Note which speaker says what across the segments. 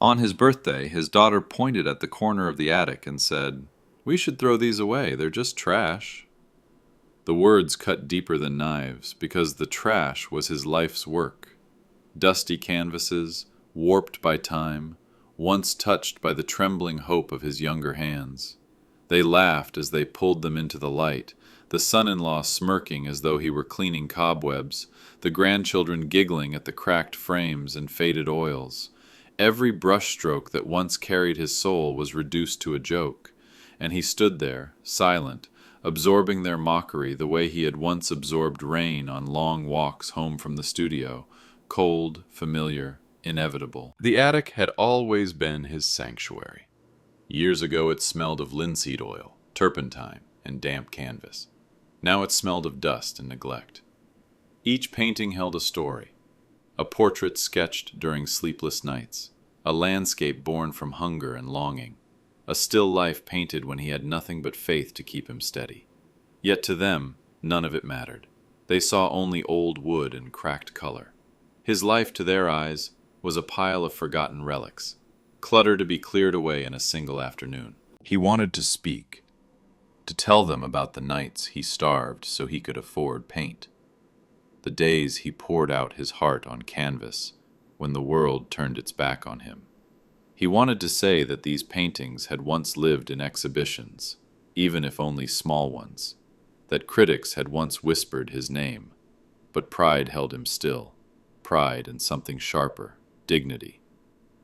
Speaker 1: On his birthday, his daughter pointed at the corner of the attic and said, "We should throw these away, they're just trash." The words cut deeper than knives, because the trash was his life's work. Dusty canvases, warped by time, once touched by the trembling hope of his younger hands. They laughed as they pulled them into the light, the son-in-law smirking as though he were cleaning cobwebs, the grandchildren giggling at the cracked frames and faded oils. Every brushstroke that once carried his soul was reduced to a joke, and he stood there, silent, absorbing their mockery the way he had once absorbed rain on long walks home from the studio, cold, familiar, inevitable. The attic had always been his sanctuary. Years ago it smelled of linseed oil, turpentine, and damp canvas. Now it smelled of dust and neglect. Each painting held a story. A portrait sketched during sleepless nights, a landscape born from hunger and longing, a still life painted when he had nothing but faith to keep him steady. Yet to them, none of it mattered. They saw only old wood and cracked color. His life, to their eyes, was a pile of forgotten relics, clutter to be cleared away in a single afternoon. He wanted to speak, to tell them about the nights he starved so he could afford paint, the days he poured out his heart on canvas when the world turned its back on him. He wanted to say that these paintings had once lived in exhibitions, even if only small ones, that critics had once whispered his name, but pride held him still, pride and something sharper, dignity.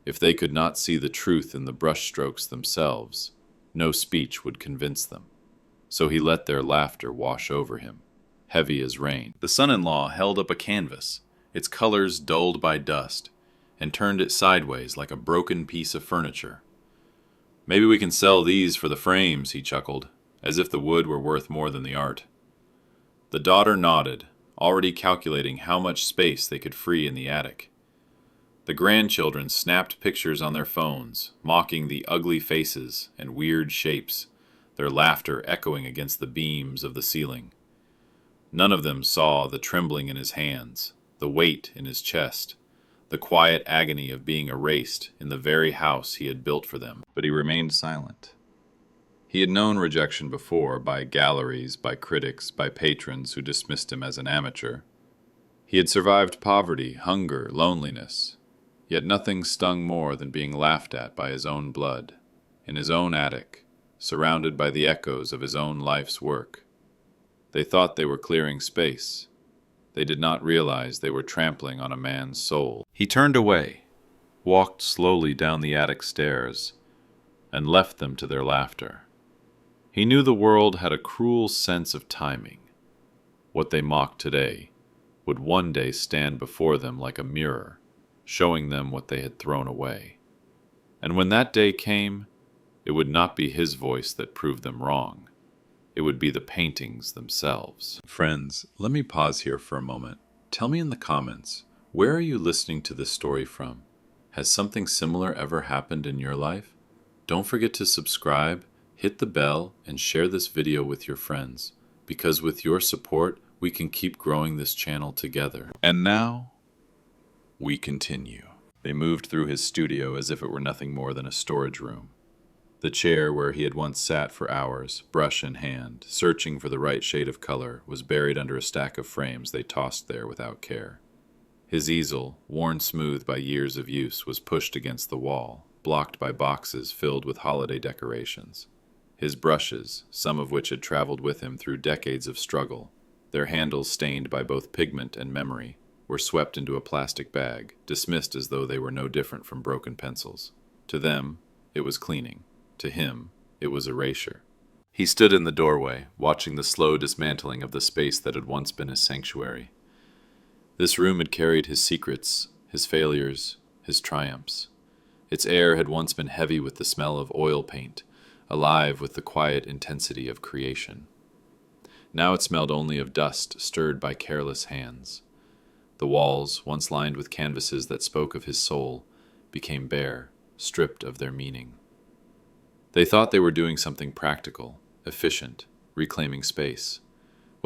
Speaker 1: If they could not see the truth in the brushstrokes themselves, no speech would convince them. So he let their laughter wash over him, heavy as rain. The son-in-law held up a canvas, its colors dulled by dust, and turned it sideways like a broken piece of furniture. "Maybe we can sell these for the frames," he chuckled, as if the wood were worth more than the art. The daughter nodded, already calculating how much space they could free in the attic. The grandchildren snapped pictures on their phones, mocking the ugly faces and weird shapes, their laughter echoing against the beams of the ceiling. None of them saw the trembling in his hands, the weight in his chest, the quiet agony of being erased in the very house he had built for them. But he remained silent. He had known rejection before, by galleries, by critics, by patrons who dismissed him as an amateur. He had survived poverty, hunger, loneliness, yet nothing stung more than being laughed at by his own blood, in his own attic, surrounded by the echoes of his own life's work. They thought they were clearing space. They did not realize they were trampling on a man's soul. He turned away, walked slowly down the attic stairs, and left them to their laughter. He knew the world had a cruel sense of timing. What they mocked today would one day stand before them like a mirror, showing them what they had thrown away. And when that day came, it would not be his voice that proved them wrong. It would be the paintings themselves. Friends, let me pause here for a moment. Tell me in the comments, where are you listening to this story from? Has something similar ever happened in your life? Don't forget to subscribe, hit the bell, and share this video with your friends, because with your support, we can keep growing this channel together. And now, we continue. They moved through his studio as if it were nothing more than a storage room. The chair where he had once sat for hours, brush in hand, searching for the right shade of color, was buried under a stack of frames they tossed there without care. His easel, worn smooth by years of use, was pushed against the wall, blocked by boxes filled with holiday decorations. His brushes, some of which had traveled with him through decades of struggle, their handles stained by both pigment and memory, were swept into a plastic bag, dismissed as though they were no different from broken pencils. To them, it was cleaning. To him, it was erasure. He stood in the doorway, watching the slow dismantling of the space that had once been his sanctuary. This room had carried his secrets, his failures, his triumphs. Its air had once been heavy with the smell of oil paint, alive with the quiet intensity of creation. Now it smelled only of dust stirred by careless hands. The walls, once lined with canvases that spoke of his soul, became bare, stripped of their meaning. They thought they were doing something practical, efficient, reclaiming space.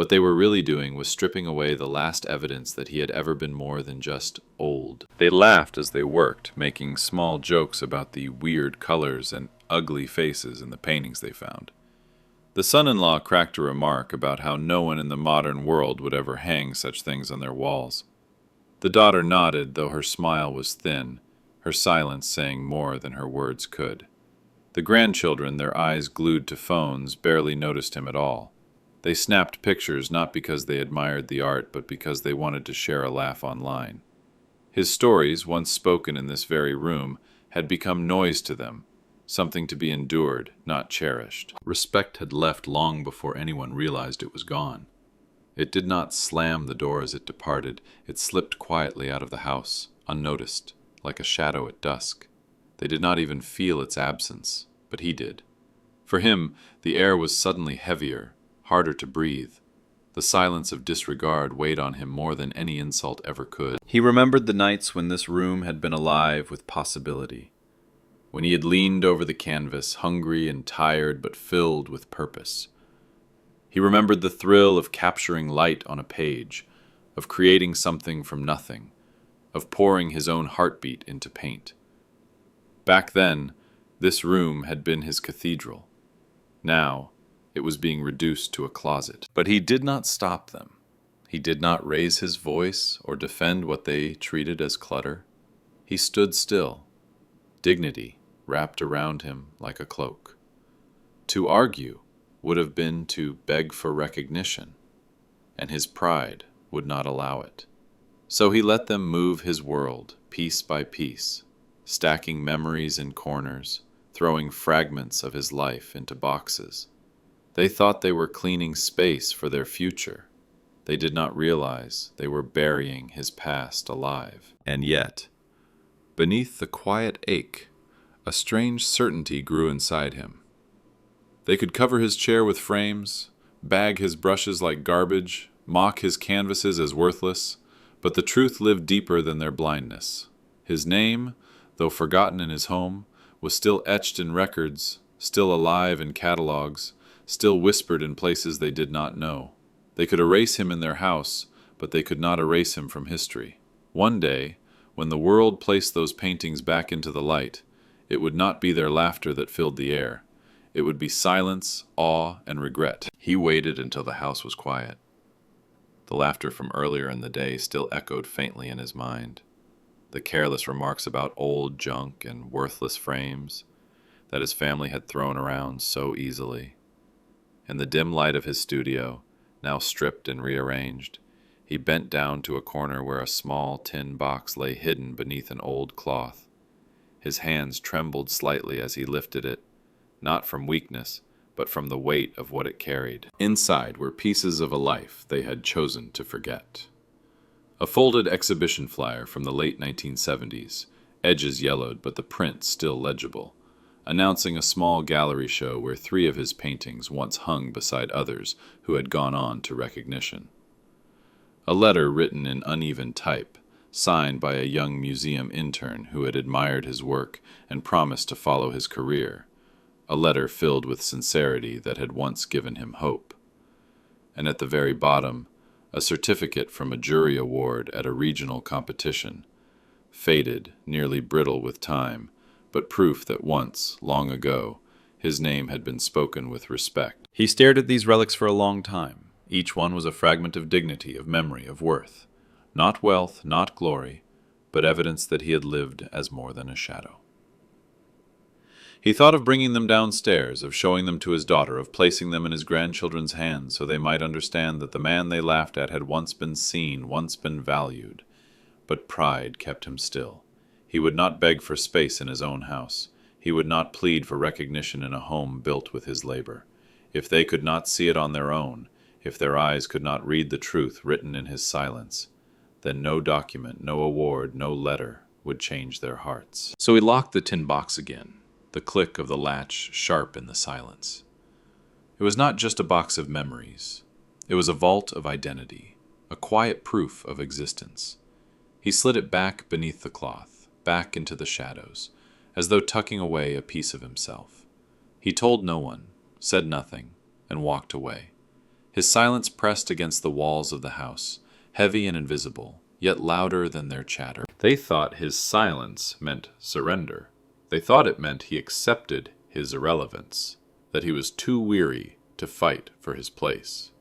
Speaker 1: What they were really doing was stripping away the last evidence that he had ever been more than just old. They laughed as they worked, making small jokes about the weird colors and ugly faces in the paintings they found. The son-in-law cracked a remark about how no one in the modern world would ever hang such things on their walls. The daughter nodded, though her smile was thin, her silence saying more than her words could. The grandchildren, their eyes glued to phones, barely noticed him at all. They snapped pictures not because they admired the art, but because they wanted to share a laugh online. His stories, once spoken in this very room, had become noise to them, something to be endured, not cherished. Respect had left long before anyone realized it was gone. It did not slam the door as it departed. It slipped quietly out of the house, unnoticed, like a shadow at dusk. They did not even feel its absence, but he did. For him, the air was suddenly heavier, harder to breathe. The silence of disregard weighed on him more than any insult ever could. He remembered the nights when this room had been alive with possibility, when he had leaned over the canvas, hungry and tired but filled with purpose. He remembered the thrill of capturing light on a page, of creating something from nothing, of pouring his own heartbeat into paint. Back then, this room had been his cathedral. Now, it was being reduced to a closet. But he did not stop them. He did not raise his voice or defend what they treated as clutter. He stood still, dignity wrapped around him like a cloak. To argue would have been to beg for recognition, and his pride would not allow it. So he let them move his world, piece by piece, stacking memories in corners, throwing fragments of his life into boxes. They thought they were cleaning space for their future. They did not realize they were burying his past alive. And yet, beneath the quiet ache, a strange certainty grew inside him. They could cover his chair with frames, bag his brushes like garbage, mock his canvases as worthless, but the truth lived deeper than their blindness. His name, though forgotten in his home, was still etched in records, still alive in catalogs, still whispered in places they did not know. They could erase him in their house, but they could not erase him from history. One day, when the world placed those paintings back into the light, it would not be their laughter that filled the air. It would be silence, awe, and regret. He waited until the house was quiet. The laughter from earlier in the day still echoed faintly in his mind. The careless remarks about old junk and worthless frames that his family had thrown around so easily. In the dim light of his studio, now stripped and rearranged, he bent down to a corner where a small tin box lay hidden beneath an old cloth. His hands trembled slightly as he lifted it, not from weakness, but from the weight of what it carried. Inside were pieces of a life they had chosen to forget. A folded exhibition flyer from the late 1970s, edges yellowed but the print still legible, announcing a small gallery show where 3 of his paintings once hung beside others who had gone on to recognition. A letter written in uneven type, signed by a young museum intern who had admired his work and promised to follow his career, a letter filled with sincerity that had once given him hope. And at the very bottom, a certificate from a jury award at a regional competition, faded, nearly brittle with time, but proof that once, long ago, his name had been spoken with respect. He stared at these relics for a long time. Each one was a fragment of dignity, of memory, of worth. Not wealth, not glory, but evidence that he had lived as more than a shadow. He thought of bringing them downstairs, of showing them to his daughter, of placing them in his grandchildren's hands so they might understand that the man they laughed at had once been seen, once been valued. But pride kept him still. He would not beg for space in his own house. He would not plead for recognition in a home built with his labor. If they could not see it on their own, if their eyes could not read the truth written in his silence, then no document, no award, no letter would change their hearts. So he locked the tin box again, the click of the latch sharp in the silence. It was not just a box of memories. It was a vault of identity, a quiet proof of existence. He slid it back beneath the cloth, back into the shadows, as though tucking away a piece of himself. He told no one, said nothing, and walked away. His silence pressed against the walls of the house, heavy and invisible, yet louder than their chatter. They thought his silence meant surrender. They thought it meant he accepted his irrelevance, that he was too weary to fight for his place.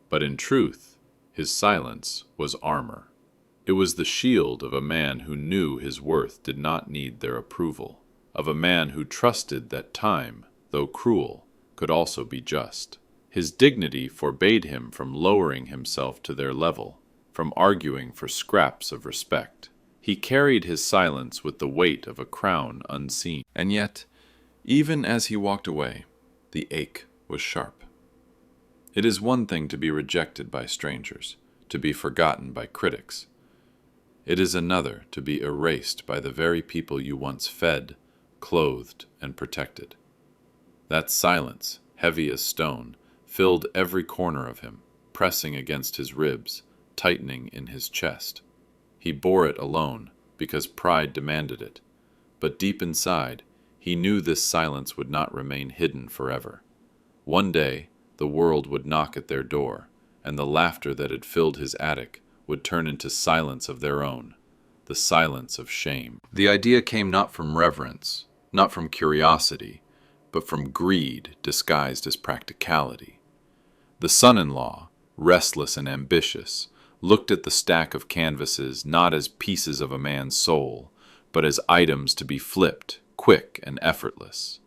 Speaker 1: But in truth, his silence was armor. It was the shield of a man who knew his worth did not need their approval, of a man who trusted that time, though cruel, could also be just. His dignity forbade him from lowering himself to their level, from arguing for scraps of respect. He carried his silence with the weight of a crown unseen. And yet, even as he walked away, the ache was sharp. It is one thing to be rejected by strangers, to be forgotten by critics. It is another to be erased by the very people you once fed, clothed, and protected. That silence, heavy as stone, filled every corner of him, pressing against his ribs, tightening in his chest. He bore it alone, because pride demanded it, but deep inside, he knew this silence would not remain hidden forever. One day, the world would knock at their door, and the laughter that had filled his attic would turn into silence of their own, the silence of shame. The idea came not from reverence, not from curiosity, but from greed disguised as practicality. The son-in-law, restless and ambitious, looked at the stack of canvases not as pieces of a man's soul, but as items to be flipped, quick and effortless.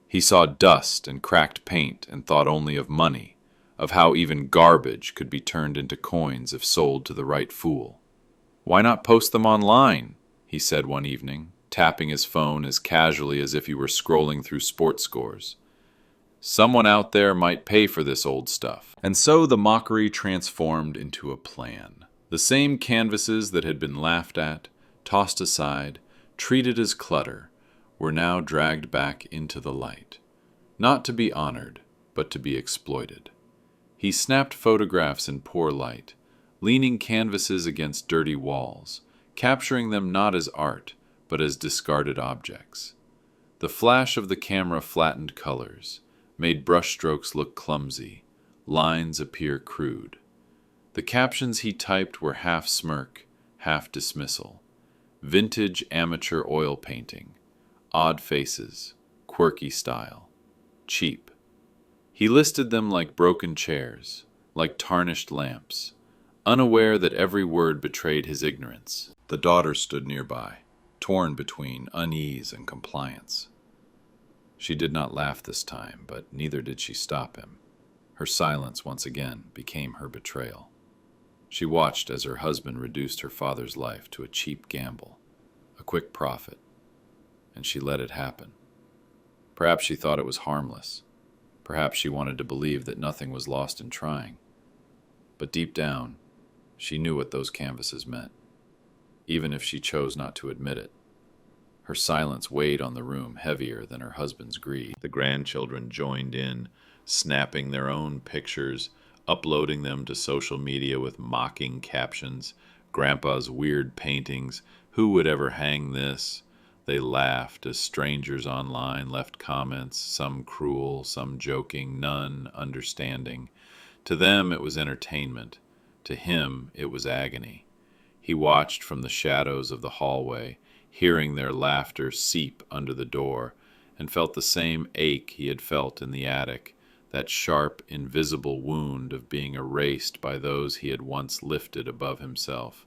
Speaker 1: He saw dust and cracked paint and thought only of money, of how even garbage could be turned into coins if sold to the right fool. "Why not post them online?" he said one evening, tapping his phone as casually as if he were scrolling through sports scores. "Someone out there might pay for this old stuff." And so the mockery transformed into a plan. The same canvases that had been laughed at, tossed aside, treated as clutter, were now dragged back into the light, not to be honored, but to be exploited. He snapped photographs in poor light, leaning canvases against dirty walls, capturing them not as art, but as discarded objects. The flash of the camera flattened colors, made brushstrokes look clumsy, lines appear crude. The captions he typed were half smirk, half dismissal. Vintage amateur oil painting, odd faces, quirky style, cheap. He listed them like broken chairs, like tarnished lamps, unaware that every word betrayed his ignorance. The daughter stood nearby, torn between unease and compliance. She did not laugh this time, but neither did she stop him. Her silence once again became her betrayal. She watched as her husband reduced her father's life to a cheap gamble, a quick profit, and she let it happen. Perhaps she thought it was harmless. Perhaps she wanted to believe that nothing was lost in trying. But deep down, she knew what those canvases meant, even if she chose not to admit it. Her silence weighed on the room heavier than her husband's greed. The grandchildren joined in, snapping their own pictures, uploading them to social media with mocking captions, Grandpa's weird paintings, who would ever hang this? They laughed as strangers online left comments, some cruel, some joking, none understanding. To them it was entertainment. To him it was agony. He watched from the shadows of the hallway, hearing their laughter seep under the door, and felt the same ache he had felt in the attic, that sharp, invisible wound of being erased by those he had once lifted above himself.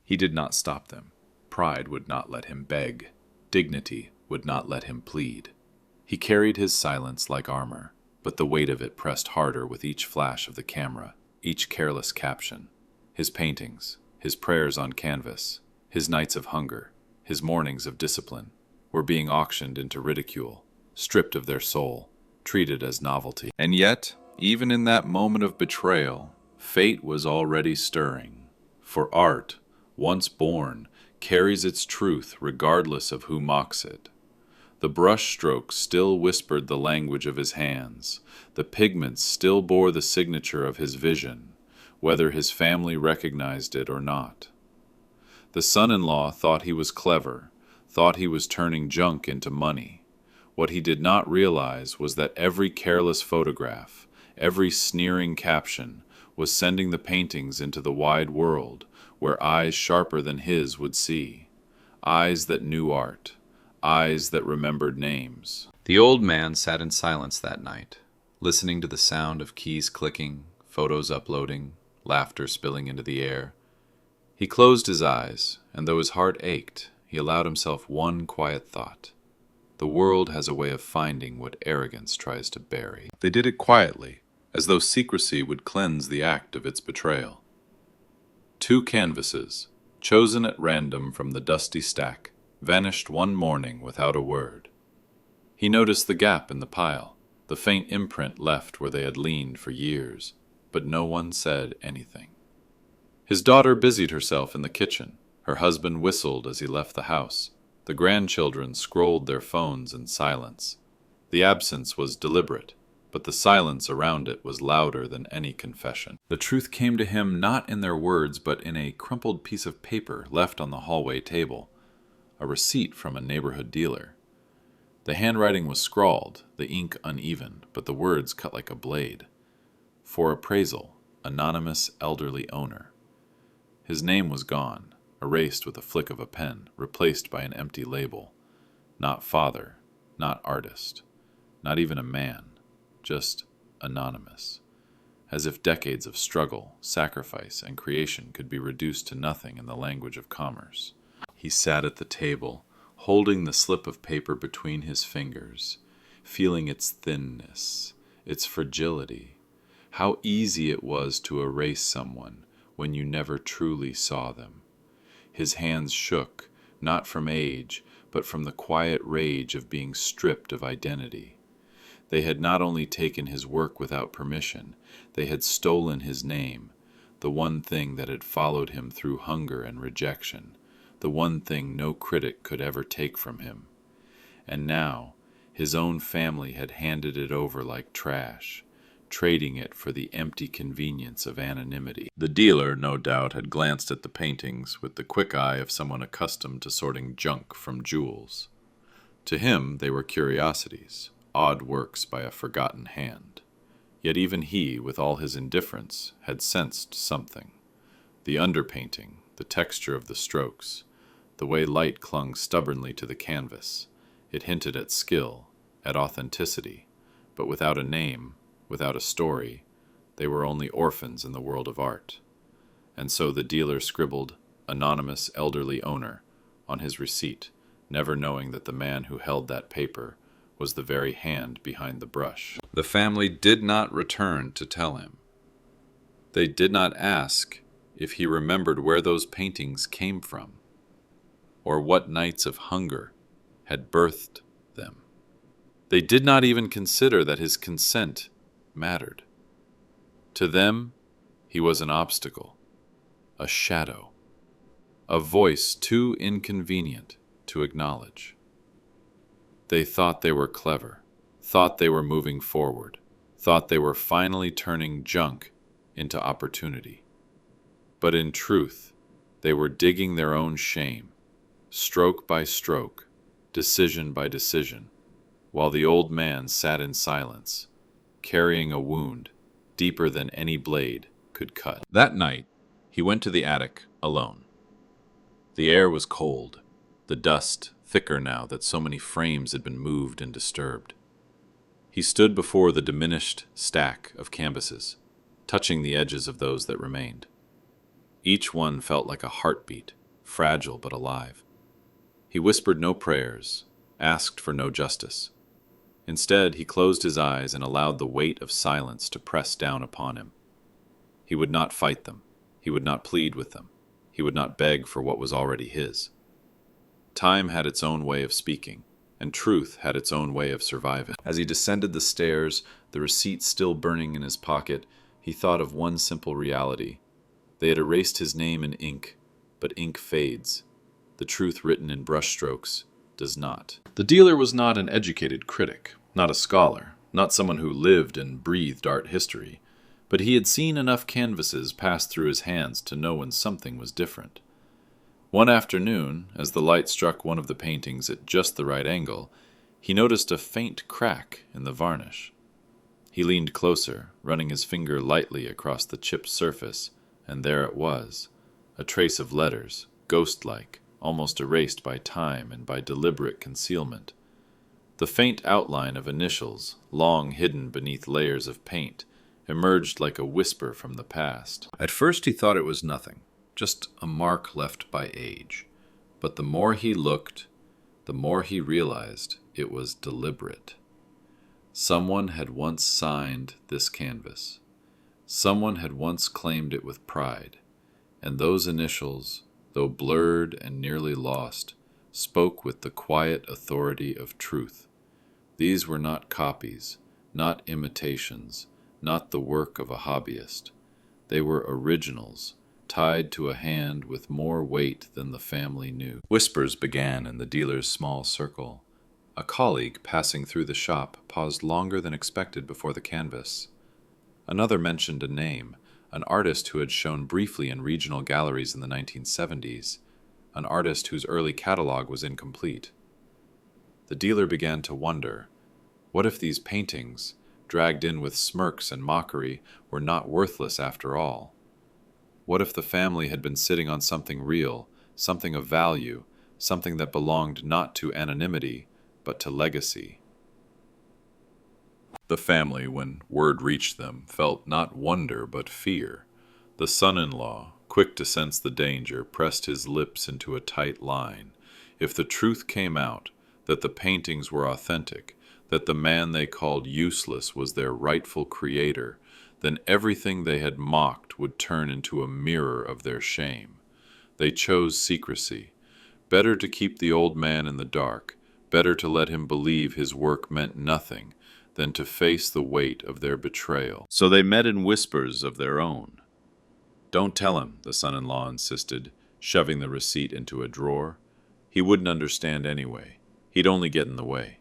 Speaker 1: He did not stop them. Pride would not let him beg. Dignity would not let him plead. He carried his silence like armor, but the weight of it pressed harder with each flash of the camera, each careless caption. His paintings, his prayers on canvas, his nights of hunger, his mornings of discipline, were being auctioned into ridicule, stripped of their soul, treated as novelty. And yet, even in that moment of betrayal, fate was already stirring. For art, once born, carries its truth regardless of who mocks it. The brushstrokes still whispered the language of his hands. The pigments still bore the signature of his vision, whether his family recognized it or not. The son-in-law thought he was clever, thought he was turning junk into money. What he did not realize was that every careless photograph, Every sneering caption was sending the paintings into the wide world where eyes sharper than his would see, eyes that knew art, eyes that remembered names. The old man sat in silence that night, listening to the sound of keys clicking, photos uploading, laughter spilling into the air. He closed his eyes, and though his heart ached, he allowed himself one quiet thought. The world has a way of finding what arrogance tries to bury. They did it quietly, as though secrecy would cleanse the act of its betrayal. 2 canvases, chosen at random from the dusty stack, vanished one morning without a word. He noticed the gap in the pile, the faint imprint left where they had leaned for years, but no one said anything. His daughter busied herself in the kitchen. Her husband whistled as he left the house. The grandchildren scrolled their phones in silence. The absence was deliberate, but the silence around it was louder than any confession. The truth came to him not in their words, but in a crumpled piece of paper left on the hallway table, a receipt from a neighborhood dealer. The handwriting was scrawled, the ink uneven, but the words cut like a blade. For appraisal, anonymous elderly owner. His name was gone, erased with a flick of a pen, replaced by an empty label. Not father, not artist, not even a man, just anonymous. As if decades of struggle, sacrifice, and creation could be reduced to nothing in the language of commerce. He sat at the table, holding the slip of paper between his fingers, feeling its thinness, its fragility. How easy it was to erase someone when you never truly saw them. His hands shook, not from age, but from the quiet rage of being stripped of identity. They had not only taken his work without permission, they had stolen his name, the one thing that had followed him through hunger and rejection, the one thing no critic could ever take from him. And now, his own family had handed it over like trash, trading it for the empty convenience of anonymity. The dealer, no doubt, had glanced at the paintings with the quick eye of someone accustomed to sorting junk from jewels. To him, they were curiosities, odd works by a forgotten hand. Yet even he, with all his indifference, had sensed something. The underpainting, the texture of the strokes, the way light clung stubbornly to the canvas. It hinted at skill, at authenticity, but without a name, without a story, they were only orphans in the world of art. And so the dealer scribbled, "Anonymous elderly owner," on his receipt, never knowing that the man who held that paper was the very hand behind the brush. The family did not return to tell him. They did not ask if he remembered where those paintings came from, or what nights of hunger had birthed them. They did not even consider that his consent mattered. To them, he was an obstacle, a shadow, a voice too inconvenient to acknowledge. They thought they were clever, thought they were moving forward, thought they were finally turning junk into opportunity. But in truth, they were digging their own shame, stroke by stroke, decision by decision, while the old man sat in silence, carrying a wound deeper than any blade could cut. That night, he went to the attic alone. The air was cold, the dust thicker now that so many frames had been moved and disturbed. He stood before the diminished stack of canvases, touching the edges of those that remained. Each one felt like a heartbeat, fragile but alive. He whispered no prayers, asked for no justice. Instead, he closed his eyes and allowed the weight of silence to press down upon him. He would not fight them. He would not plead with them. He would not beg for what was already his. Time had its own way of speaking, and truth had its own way of surviving. As he descended the stairs, the receipt still burning in his pocket, he thought of one simple reality. They had erased his name in ink, but ink fades. The truth written in brushstrokes does not. The dealer was not an educated critic, not a scholar, not someone who lived and breathed art history, but he had seen enough canvases pass through his hands to know when something was different. One afternoon, as the light struck one of the paintings at just the right angle, he noticed a faint crack in the varnish. He leaned closer, running his finger lightly across the chipped surface, and there it was, a trace of letters, ghost-like, almost erased by time and by deliberate concealment. The faint outline of initials, long hidden beneath layers of paint, emerged like a whisper from the past. At first he thought it was nothing, just a mark left by age. But the more he looked, the more he realized it was deliberate. Someone had once signed this canvas. Someone had once claimed it with pride, and those initials, though blurred and nearly lost, spoke with the quiet authority of truth. These were not copies, not imitations, not the work of a hobbyist. They were originals, tied to a hand with more weight than the family knew. Whispers began in the dealer's small circle. A colleague passing through the shop paused longer than expected before the canvas. Another mentioned a name, an artist who had shown briefly in regional galleries in the 1970s, an artist whose early catalog was incomplete. The dealer began to wonder, what if these paintings, dragged in with smirks and mockery, were not worthless after all? What if the family had been sitting on something real, something of value, something that belonged not to anonymity, but to legacy? The family, when word reached them, felt not wonder but fear. The son-in-law, quick to sense the danger, pressed his lips into a tight line. If the truth came out, that the paintings were authentic, that the man they called useless was their rightful creator, then everything they had mocked would turn into a mirror of their shame. They chose secrecy. Better to keep the old man in the dark, better to let him believe his work meant nothing, than to face the weight of their betrayal. So they met in whispers of their own. "Don't tell him," the son-in-law insisted, shoving the receipt into a drawer. "He wouldn't understand anyway. He'd only get in the way."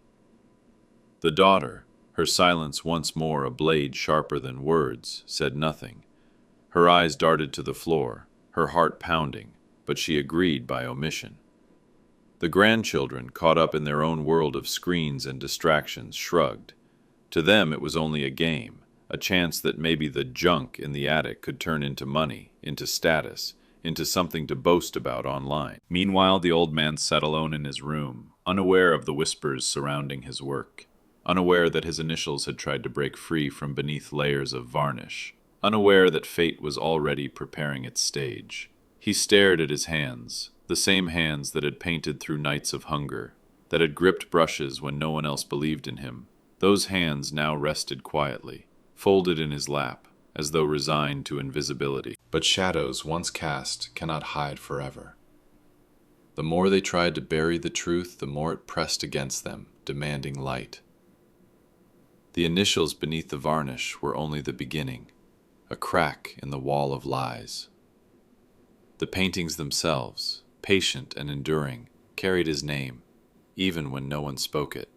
Speaker 1: The daughter, her silence once more a blade sharper than words, said nothing. Her eyes darted to the floor, her heart pounding, but she agreed by omission. The grandchildren, caught up in their own world of screens and distractions, shrugged. To them it was only a game, a chance that maybe the junk in the attic could turn into money, into status, into something to boast about online. Meanwhile, the old man sat alone in his room, unaware of the whispers surrounding his work, unaware that his initials had tried to break free from beneath layers of varnish, unaware that fate was already preparing its stage. He stared at his hands, the same hands that had painted through nights of hunger, that had gripped brushes when no one else believed in him. Those hands now rested quietly, folded in his lap, as though resigned to invisibility. But shadows once cast cannot hide forever. The more they tried to bury the truth, the more it pressed against them, demanding light. The initials beneath the varnish were only the beginning, a crack in the wall of lies. The paintings themselves, patient and enduring, carried his name, even when no one spoke it.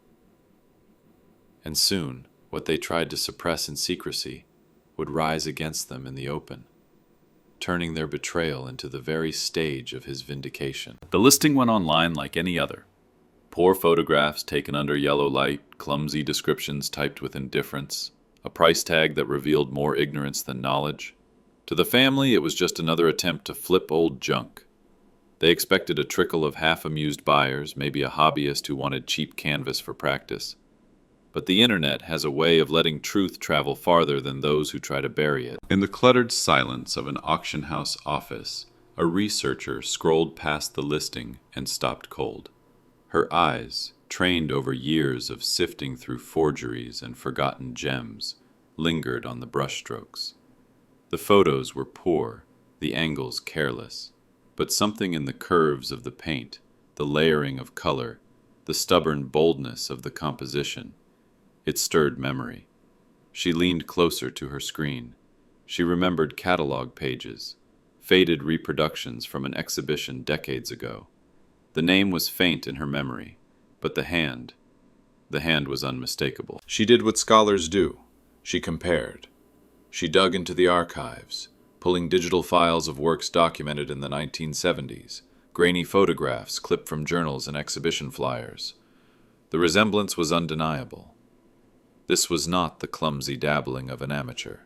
Speaker 1: And soon, what they tried to suppress in secrecy would rise against them in the open, turning their betrayal into the very stage of his vindication. The listing went online like any other. Poor photographs taken under yellow light, clumsy descriptions typed with indifference, a price tag that revealed more ignorance than knowledge. To the family, it was just another attempt to flip old junk. They expected a trickle of half-amused buyers, maybe a hobbyist who wanted cheap canvas for practice. But the internet has a way of letting truth travel farther than those who try to bury it. In the cluttered silence of an auction house office, a researcher scrolled past the listing and stopped cold. Her eyes, trained over years of sifting through forgeries and forgotten gems, lingered on the brushstrokes. The photos were poor, the angles careless, but something in the curves of the paint, the layering of color, the stubborn boldness of the composition, it stirred memory. She leaned closer to her screen. She remembered catalog pages, faded reproductions from an exhibition decades ago. The name was faint in her memory, but the hand was unmistakable. She did what scholars do. She compared. She dug into the archives, pulling digital files of works documented in the 1970s, grainy photographs clipped from journals and exhibition flyers. The resemblance was undeniable. This was not the clumsy dabbling of an amateur.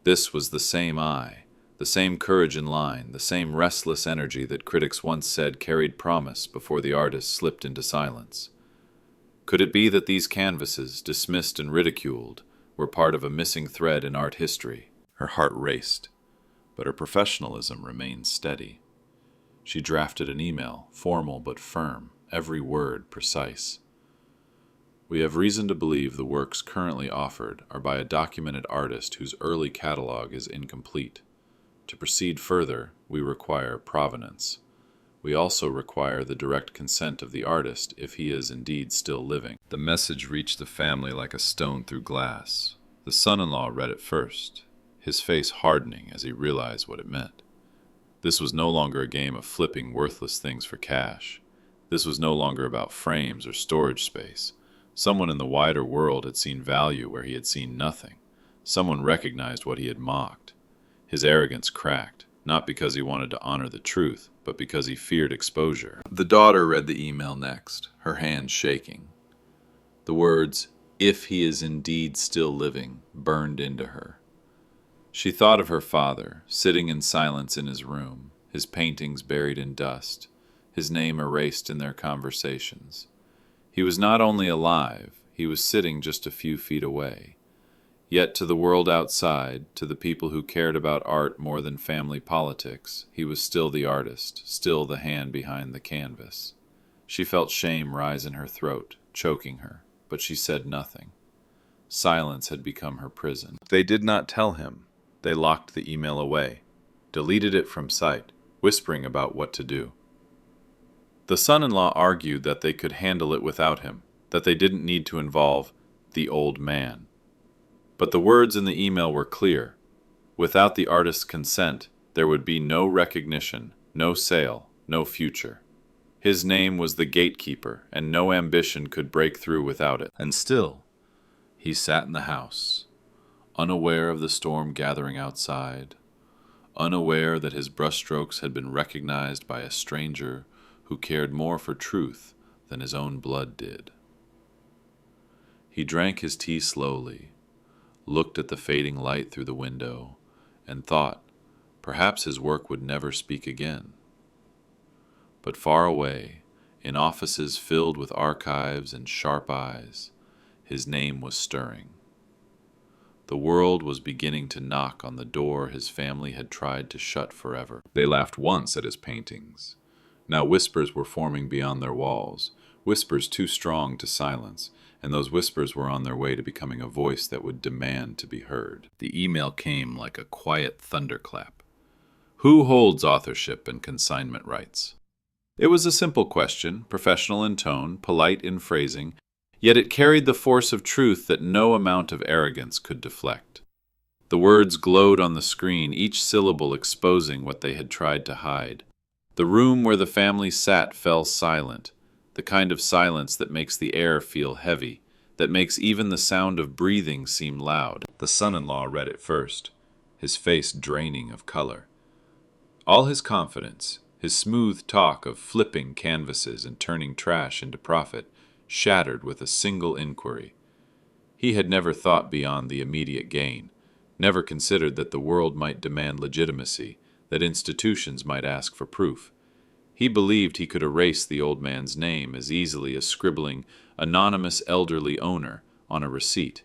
Speaker 1: This was the same eye, the same courage in line, the same restless energy that critics once said carried promise before the artist slipped into silence. Could it be that these canvases, dismissed and ridiculed, were part of a missing thread in art history? Her heart raced, but her professionalism remained steady. She drafted an email, formal but firm, every word precise. We have reason to believe the works currently offered are by a documented artist whose early catalog is incomplete. To proceed further, we require provenance. We also require the direct consent of the artist if he is indeed still living. The message reached the family like a stone through glass. The son-in-law read it first, his face hardening as he realized what it meant. This was no longer a game of flipping worthless things for cash. This was no longer about frames or storage space. Someone in the wider world had seen value where he had seen nothing. Someone recognized what he had mocked. His arrogance cracked, not because he wanted to honor the truth, but because he feared exposure. The daughter read the email next, her hands shaking. The words, "if he is indeed still living," burned into her. She thought of her father, sitting in silence in his room, his paintings buried in dust, his name erased in their conversations. He was not only alive, he was sitting just a few feet away. Yet to the world outside, to the people who cared about art more than family politics, he was still the artist, still the hand behind the canvas. She felt shame rise in her throat, choking her, but she said nothing. Silence had become her prison. They did not tell him. They locked the email away, deleted it from sight, whispering about what to do. The son-in-law argued that they could handle it without him, that they didn't need to involve the old man. But the words in the email were clear. Without the artist's consent, there would be no recognition, no sale, no future. His name was the gatekeeper, and no ambition could break through without it. And still, he sat in the house, unaware of the storm gathering outside, unaware that his brushstrokes had been recognized by a stranger who cared more for truth than his own blood did. He drank his tea slowly, looked at the fading light through the window, and thought perhaps his work would never speak again. But far away, in offices filled with archives and sharp eyes, his name was stirring. The world was beginning to knock on the door his family had tried to shut forever. They laughed once at his paintings. Now whispers were forming beyond their walls, whispers too strong to silence, and those whispers were on their way to becoming a voice that would demand to be heard. The email came like a quiet thunderclap. Who holds authorship and consignment rights? It was a simple question, professional in tone, polite in phrasing, yet it carried the force of truth that no amount of arrogance could deflect. The words glowed on the screen, each syllable exposing what they had tried to hide. The room where the family sat fell silent, the kind of silence that makes the air feel heavy, that makes even the sound of breathing seem loud. The son-in-law read it first, his face draining of color. All his confidence, his smooth talk of flipping canvases and turning trash into profit, shattered with a single inquiry. He had never thought beyond the immediate gain, never considered that the world might demand legitimacy, that institutions might ask for proof. He believed he could erase the old man's name as easily as scribbling "anonymous elderly owner" on a receipt.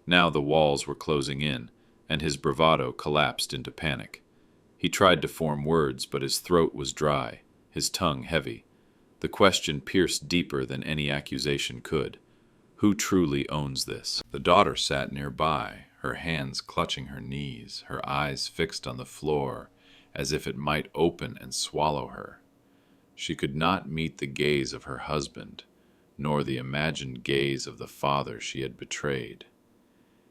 Speaker 1: Now the walls were closing in, and his bravado collapsed into panic. He tried to form words, but his throat was dry, his tongue heavy. The question pierced deeper than any accusation could. Who truly owns this? The daughter sat nearby, her hands clutching her knees, her eyes fixed on the floor, as if it might open and swallow her. She could not meet the gaze of her husband, nor the imagined gaze of the father she had betrayed.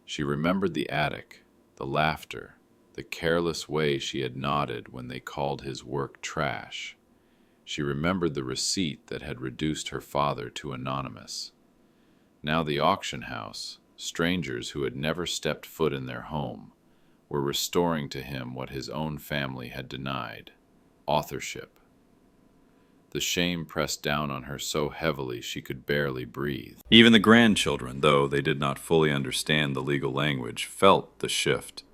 Speaker 1: She remembered the attic, the laughter, the careless way she had nodded when they called his work trash. She remembered the receipt that had reduced her father to anonymous. Now the auction house, strangers who had never stepped foot in their home, were restoring to him what his own family had denied: authorship. The shame pressed down on her so heavily she could barely breathe. Even the grandchildren, though they did not fully understand the legal language, felt the shift.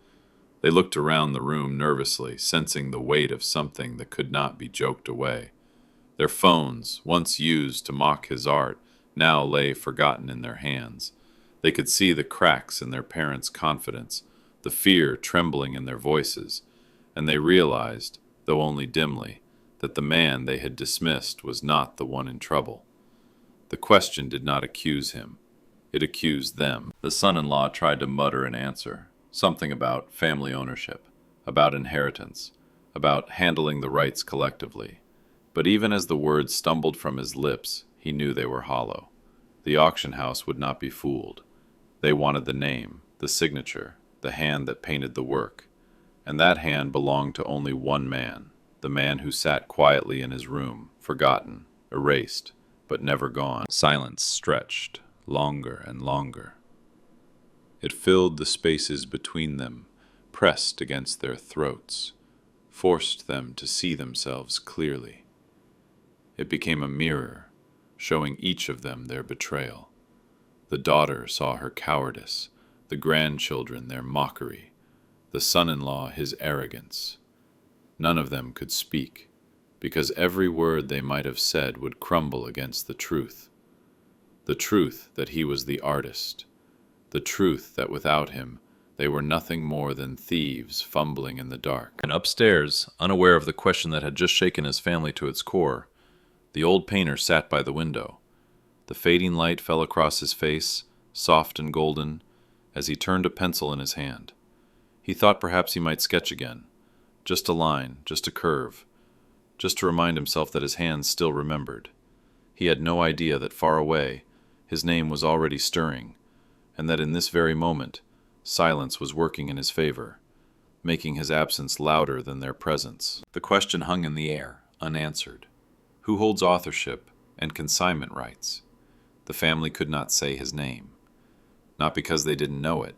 Speaker 1: They looked around the room nervously, sensing the weight of something that could not be joked away. Their phones, once used to mock his art, now lay forgotten in their hands. They could see the cracks in their parents' confidence, the fear trembling in their voices, and they realized, though only dimly, that the man they had dismissed was not the one in trouble. The question did not accuse him. It accused them. The son-in-law tried to mutter an answer, something about family ownership, about inheritance, about handling the rights collectively. But even as the words stumbled from his lips, he knew they were hollow. The auction house would not be fooled. They wanted the name, the signature, the hand that painted the work. And that hand belonged to only one man, the man who sat quietly in his room, forgotten, erased, but never gone. Silence stretched, longer and longer. It filled the spaces between them, pressed against their throats, forced them to see themselves clearly. It became a mirror, showing each of them their betrayal. The daughter saw her cowardice, the grandchildren their mockery, the son-in-law his arrogance. None of them could speak, because every word they might have said would crumble against the truth that he was the artist, the truth that without him they were nothing more than thieves fumbling in the dark. And upstairs, unaware of the question that had just shaken his family to its core, the old painter sat by the window. The fading light fell across his face, soft and golden, as he turned a pencil in his hand. He thought perhaps he might sketch again. Just a line, just a curve, just to remind himself that his hands still remembered. He had no idea that far away, his name was already stirring, and that in this very moment, silence was working in his favor, making his absence louder than their presence. The question hung in the air, unanswered. Who holds authorship and consignment rights? The family could not say his name, not because they didn't know it,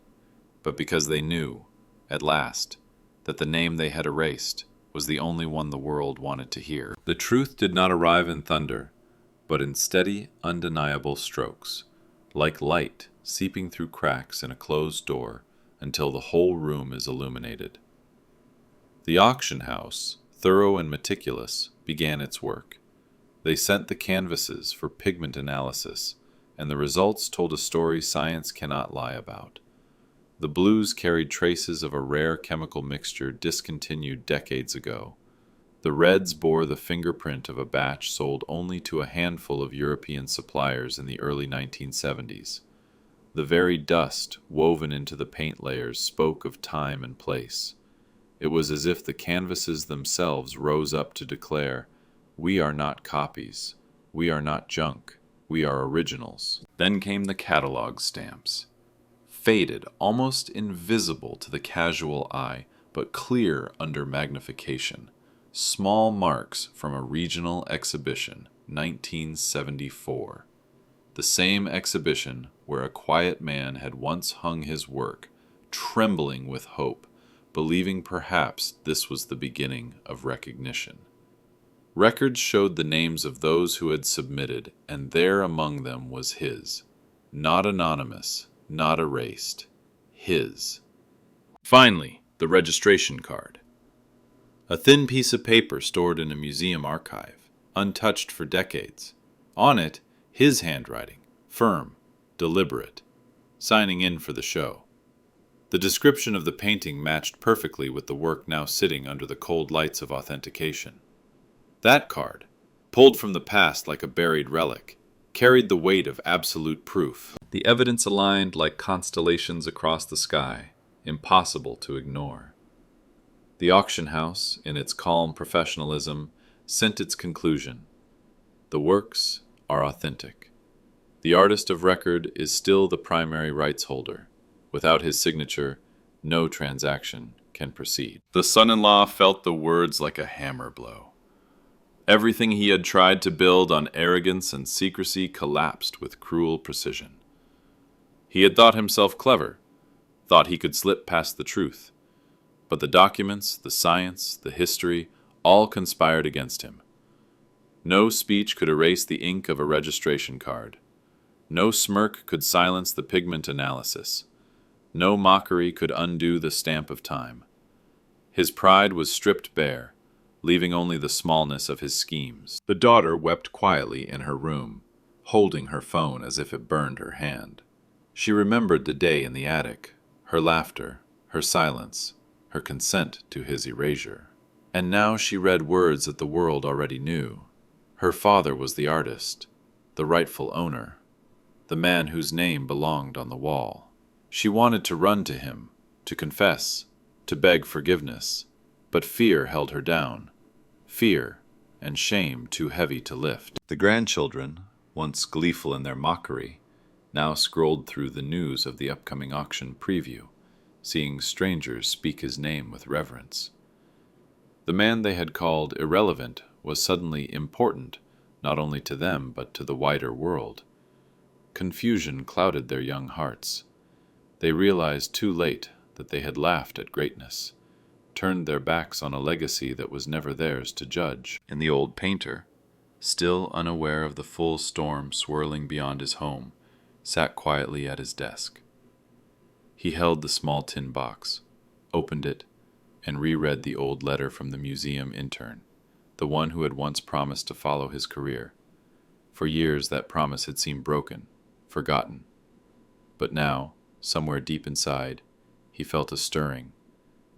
Speaker 1: but because they knew, at last, that the name they had erased was the only one the world wanted to hear. The truth did not arrive in thunder, but in steady, undeniable strokes, like light seeping through cracks in a closed door until the whole room is illuminated. The auction house, thorough and meticulous, began its work. They sent the canvases for pigment analysis, and the results told a story science cannot lie about. The blues carried traces of a rare chemical mixture discontinued decades ago. The reds bore the fingerprint of a batch sold only to a handful of European suppliers in the early 1970s. The very dust woven into the paint layers spoke of time and place. It was as if the canvases themselves rose up to declare, "We are not copies. We are not junk. We are originals." Then came the catalog stamps. Faded, almost invisible to the casual eye, but clear under magnification. Small marks from a regional exhibition, 1974. The same exhibition where a quiet man had once hung his work, trembling with hope, believing perhaps this was the beginning of recognition. Records showed the names of those who had submitted, and there among them was his. Not anonymous, not erased. His. Finally, the registration card. A thin piece of paper stored in a museum archive, untouched for decades. On it, his handwriting, firm, deliberate, signing in for the show. The description of the painting matched perfectly with the work now sitting under the cold lights of authentication. That card, pulled from the past like a buried relic, carried the weight of absolute proof. The evidence aligned like constellations across the sky, impossible to ignore. The auction house, in its calm professionalism, sent its conclusion. The works are authentic. The artist of record is still the primary rights holder. Without his signature, no transaction can proceed. The son-in-law felt the words like a hammer blow. Everything he had tried to build on arrogance and secrecy collapsed with cruel precision. He had thought himself clever, thought he could slip past the truth. But the documents, the science, the history, all conspired against him. No speech could erase the ink of a registration card. No smirk could silence the pigment analysis. No mockery could undo the stamp of time. His pride was stripped bare, leaving only the smallness of his schemes. The daughter wept quietly in her room, holding her phone as if it burned her hand. She remembered the day in the attic, her laughter, her silence, her consent to his erasure. And now she read words that the world already knew. Her father was the artist, the rightful owner, the man whose name belonged on the wall. She wanted to run to him, to confess, to beg forgiveness, but fear held her down. Fear and shame too heavy to lift. The grandchildren, once gleeful in their mockery, now scrolled through the news of the upcoming auction preview, seeing strangers speak his name with reverence. The man they had called irrelevant was suddenly important, not only to them but to the wider world. Confusion clouded their young hearts. They realized too late that they had laughed at greatness, turned their backs on a legacy that was never theirs to judge. And the old painter, still unaware of the full storm swirling beyond his home, sat quietly at his desk. He held the small tin box, opened it, and reread the old letter from the museum intern, the one who had once promised to follow his career. For years that promise had seemed broken, forgotten. But now, somewhere deep inside, he felt a stirring,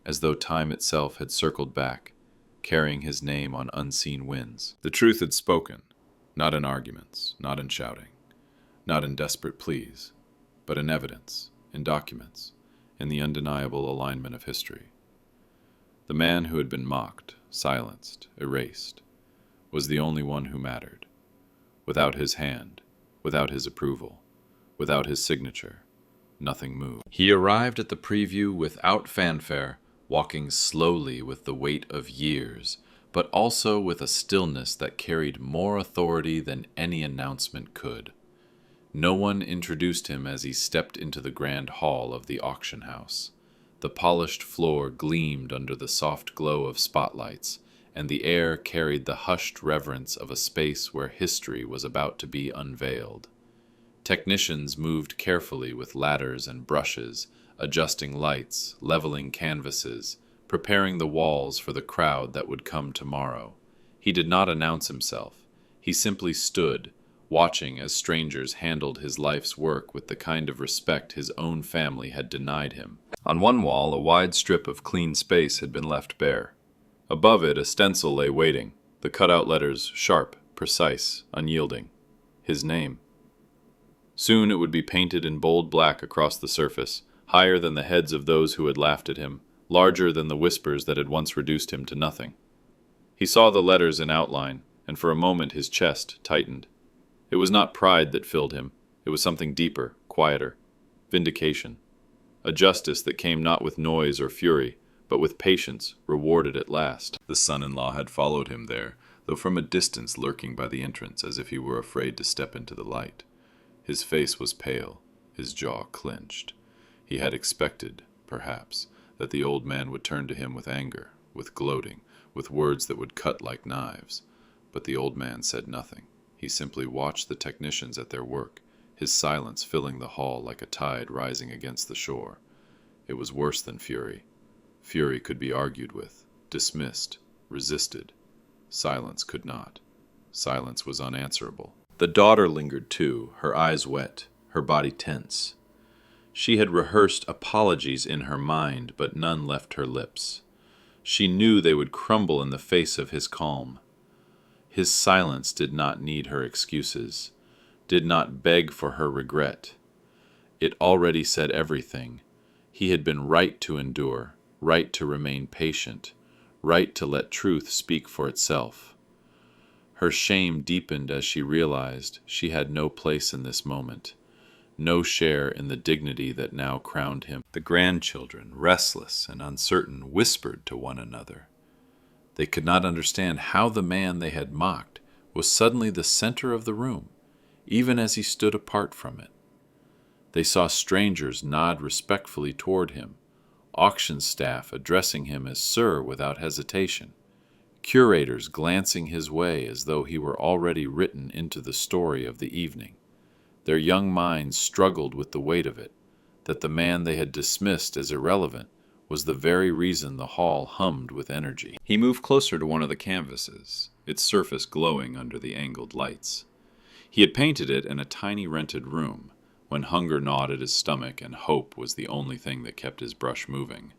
Speaker 1: as though time itself had circled back, carrying his name on unseen winds. The truth had spoken, not in arguments, not in shouting, not in desperate pleas, but in evidence, in documents, in the undeniable alignment of history. The man who had been mocked, silenced, erased, was the only one who mattered. Without his hand, without his approval, without his signature, nothing moved. He arrived at the preview without fanfare, walking slowly with the weight of years, but also with a stillness that carried more authority than any announcement could. No one introduced him as he stepped into the grand hall of the auction house. The polished floor gleamed under the soft glow of spotlights, and the air carried the hushed reverence of a space where history was about to be unveiled. Technicians moved carefully with ladders and brushes, adjusting lights, leveling canvases, preparing the walls for the crowd that would come tomorrow. He did not announce himself. He simply stood, watching as strangers handled his life's work with the kind of respect his own family had denied him. On one wall, a wide strip of clean space had been left bare. Above it, a stencil lay waiting, the cutout letters sharp, precise, unyielding. His name. Soon it would be painted in bold black across the surface, higher than the heads of those who had laughed at him, larger than the whispers that had once reduced him to nothing. He saw the letters in outline, and for a moment his chest tightened. It was not pride that filled him. It was something deeper, quieter. Vindication. A justice that came not with noise or fury, but with patience, rewarded at last. The son-in-law had followed him there, though from a distance lurking by the entrance as if he were afraid to step into the light. His face was pale, his jaw clenched. He had expected, perhaps, that the old man would turn to him with anger, with gloating, with words that would cut like knives. But the old man said nothing. He simply watched the technicians at their work, his silence filling the hall like a tide rising against the shore. It was worse than fury. Fury could be argued with, dismissed, resisted. Silence could not. Silence was unanswerable. The daughter lingered too, her eyes wet, her body tense. She had rehearsed apologies in her mind, but none left her lips. She knew they would crumble in the face of his calm. His silence did not need her excuses, did not beg for her regret. It already said everything. He had been right to endure, right to remain patient, right to let truth speak for itself. Her shame deepened as she realized she had no place in this moment, no share in the dignity that now crowned him. The grandchildren, restless and uncertain, whispered to one another. They could not understand how the man they had mocked was suddenly the center of the room, even as he stood apart from it. They saw strangers nod respectfully toward him, auction staff addressing him as Sir without hesitation, curators glancing his way as though he were already written into the story of the evening. Their young minds struggled with the weight of it, that the man they had dismissed as irrelevant was the very reason the hall hummed with energy. He moved closer to one of the canvases, its surface glowing under the angled lights. He had painted it in a tiny rented room, when hunger gnawed at his stomach and hope was the only thing that kept his brush moving.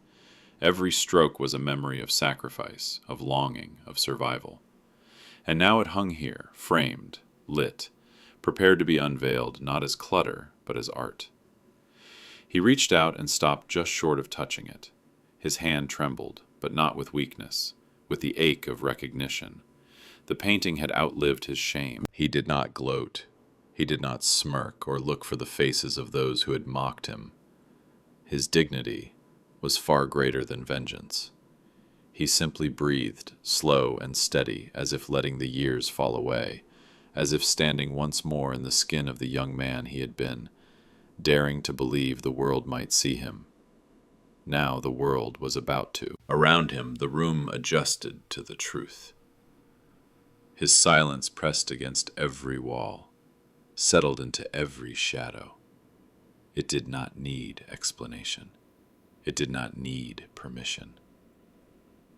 Speaker 1: Every stroke was a memory of sacrifice, of longing, of survival. And now it hung here, framed, lit, prepared to be unveiled not as clutter, but as art. He reached out and stopped just short of touching it. His hand trembled, but not with weakness, with the ache of recognition. The painting had outlived his shame. He did not gloat. He did not smirk or look for the faces of those who had mocked him. His dignity was far greater than vengeance. He simply breathed, slow and steady, as if letting the years fall away, as if standing once more in the skin of the young man he had been, daring to believe the world might see him. Now the world was about to. Around him, the room adjusted to the truth. His silence pressed against every wall, settled into every shadow. It did not need explanation. It did not need permission.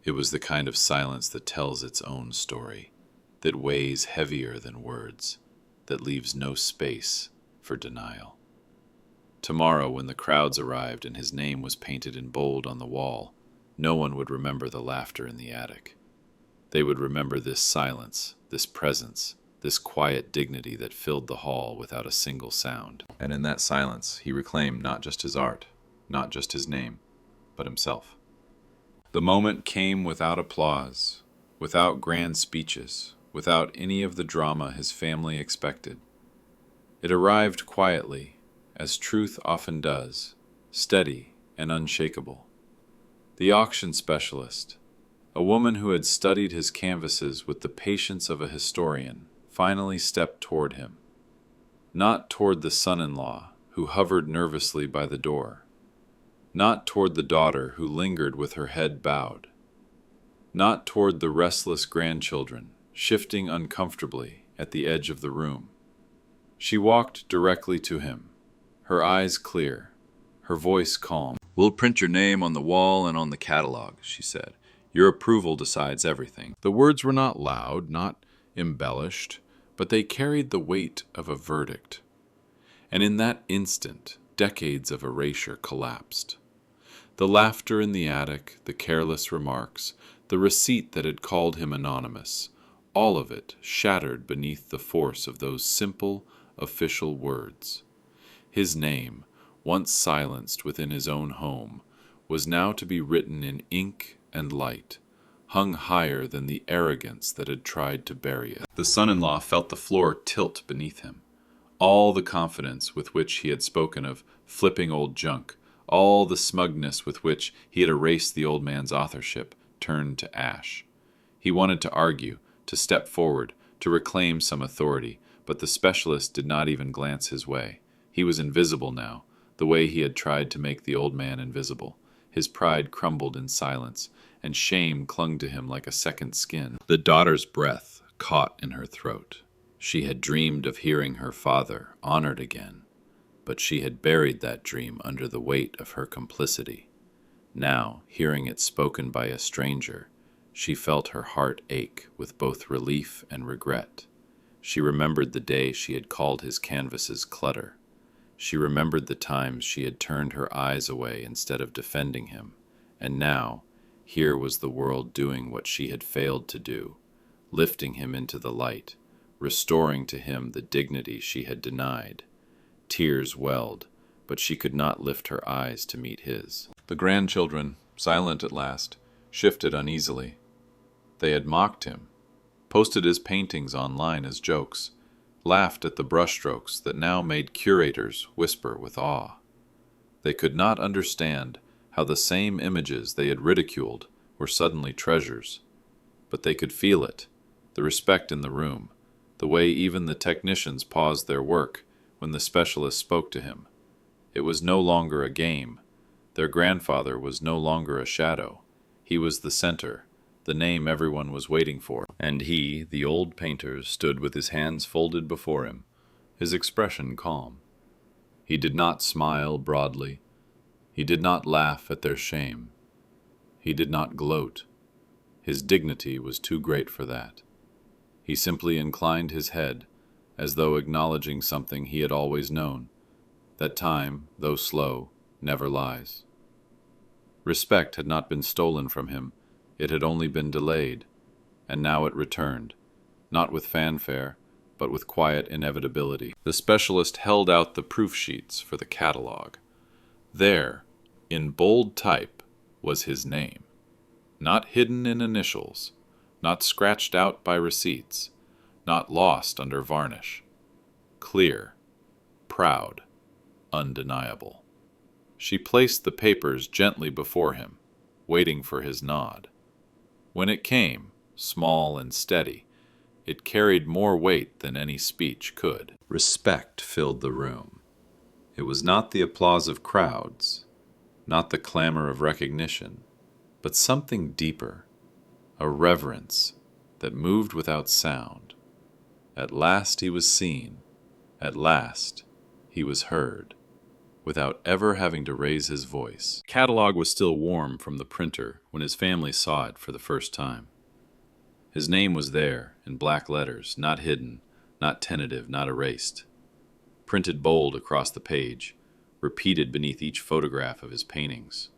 Speaker 1: It was the kind of silence that tells its own story, that weighs heavier than words, that leaves no space for denial. Tomorrow, when the crowds arrived and his name was painted in bold on the wall, no one would remember the laughter in the attic. They would remember this silence, this presence, this quiet dignity that filled the hall without a single sound. And in that silence, he reclaimed not just his art, not just his name, but himself. The moment came without applause, without grand speeches, without any of the drama his family expected. It arrived quietly, as truth often does, steady and unshakable. The auction specialist, a woman who had studied his canvases with the patience of a historian, finally stepped toward him. Not toward the son-in-law, who hovered nervously by the door. Not toward the daughter who lingered with her head bowed. Not toward the restless grandchildren, shifting uncomfortably at the edge of the room. She walked directly to him, her eyes clear, her voice calm. "We'll print your name on the wall and on the catalog," she said. "Your approval decides everything." The words were not loud, not embellished, but they carried the weight of a verdict. And in that instant, decades of erasure collapsed. The laughter in the attic, the careless remarks, the receipt that had called him anonymous, all of it shattered beneath the force of those simple, official words. His name, once silenced within his own home, was now to be written in ink and light, hung higher than the arrogance that had tried to bury it. The son-in-law felt the floor tilt beneath him. All the confidence with which he had spoken of flipping old junk, all the smugness with which he had erased the old man's authorship, turned to ash. He wanted to argue, to step forward, to reclaim some authority, but the specialist did not even glance his way. He was invisible now, the way he had tried to make the old man invisible. His pride crumbled in silence, and shame clung to him like a second skin. The daughter's breath caught in her throat. She had dreamed of hearing her father honored again, but she had buried that dream under the weight of her complicity. Now, hearing it spoken by a stranger, she felt her heart ache with both relief and regret. She remembered the day she had called his canvases clutter. She remembered the times she had turned her eyes away instead of defending him, and now, here was the world doing what she had failed to do, lifting him into the light, restoring to him the dignity she had denied. Tears welled, but she could not lift her eyes to meet his. The grandchildren, silent at last, shifted uneasily. They had mocked him, posted his paintings online as jokes, laughed at the brushstrokes that now made curators whisper with awe. They could not understand how the same images they had ridiculed were suddenly treasures, but they could feel it, the respect in the room, the way even the technicians paused their work when the specialist spoke to him. It was no longer a game. Their grandfather was no longer a shadow. He was the the name everyone was waiting for, and he, the old painter, stood with his hands folded before him, his expression calm. He did not smile broadly. He did not laugh at their shame. He did not gloat. His dignity was too great for that. He simply inclined his head, as though acknowledging something he had always known, that time, though slow, never lies. Respect had not been stolen from him, it had only been delayed, and now it returned, not with fanfare, but with quiet inevitability. The specialist held out the proof sheets for the catalog. There, in bold type, was his name. Not hidden in initials, not scratched out by receipts, not lost under varnish. Clear, proud, undeniable. She placed the papers gently before him, waiting for his nod. When it came, small and steady, it carried more weight than any speech could. Respect filled the room. It was not the applause of crowds, not the clamor of recognition, but something deeper, a reverence that moved without sound. At last he was seen. At last he was heard, without ever having to raise his voice. The catalog was still warm from the printer when his family saw it for the first time. His name was there, in black letters, not hidden, not tentative, not erased. Printed bold across the page, repeated beneath each photograph of his paintings.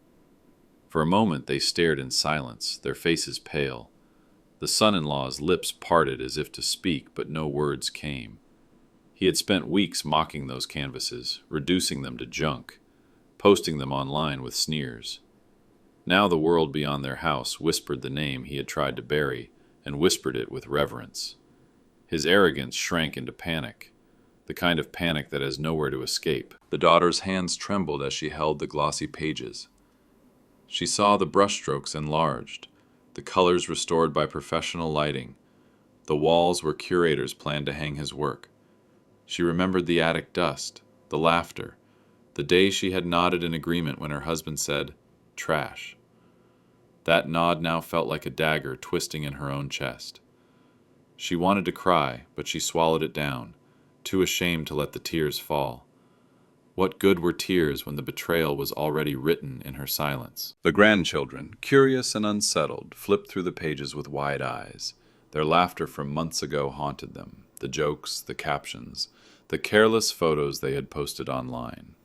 Speaker 1: For a moment they stared in silence, their faces pale. The son-in-law's lips parted as if to speak, but no words came. He had spent weeks mocking those canvases, reducing them to junk, posting them online with sneers. Now the world beyond their house whispered the name he had tried to bury, and whispered it with reverence. His arrogance shrank into panic, the kind of panic that has nowhere to escape. The daughter's hands trembled as she held the glossy pages. She saw the brushstrokes enlarged, the colors restored by professional lighting, the walls where curators planned to hang his work. She remembered the attic dust, the laughter, the day she had nodded in agreement when her husband said, "Trash." That nod now felt like a dagger twisting in her own chest. She wanted to cry, but she swallowed it down, too ashamed to let the tears fall. What good were tears when the betrayal was already written in her silence? The grandchildren, curious and unsettled, flipped through the pages with wide eyes. Their laughter from months ago haunted them, the jokes, the captions, the careless photos they had posted online.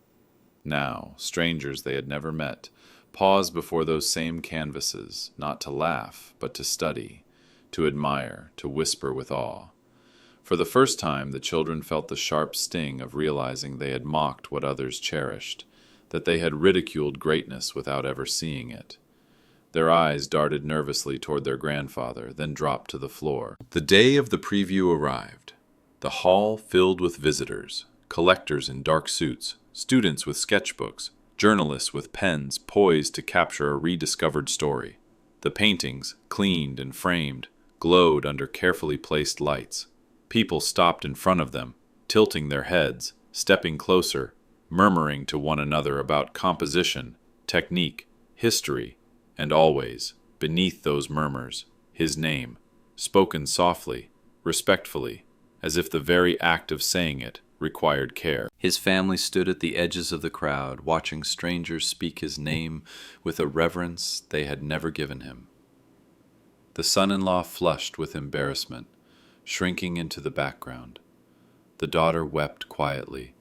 Speaker 1: Now, strangers they had never met, paused before those same canvases, not to laugh, but to study, to admire, to whisper with awe. For the first time, the children felt the sharp sting of realizing they had mocked what others cherished, that they had ridiculed greatness without ever seeing it. Their eyes darted nervously toward their grandfather, then dropped to the floor. The day of the preview arrived. The hall filled with visitors, collectors in dark suits, students with sketchbooks, journalists with pens poised to capture a rediscovered story. The paintings, cleaned and framed, glowed under carefully placed lights. People stopped in front of them, tilting their heads, stepping closer, murmuring to one another about composition, technique, history, and always, beneath those murmurs, his name, spoken softly, respectfully, as if the very act of saying it required care. His family stood at the edges of the crowd, watching strangers speak his name with a reverence they had never given him. The son-in-law flushed with embarrassment, shrinking into the background. The daughter wept quietly,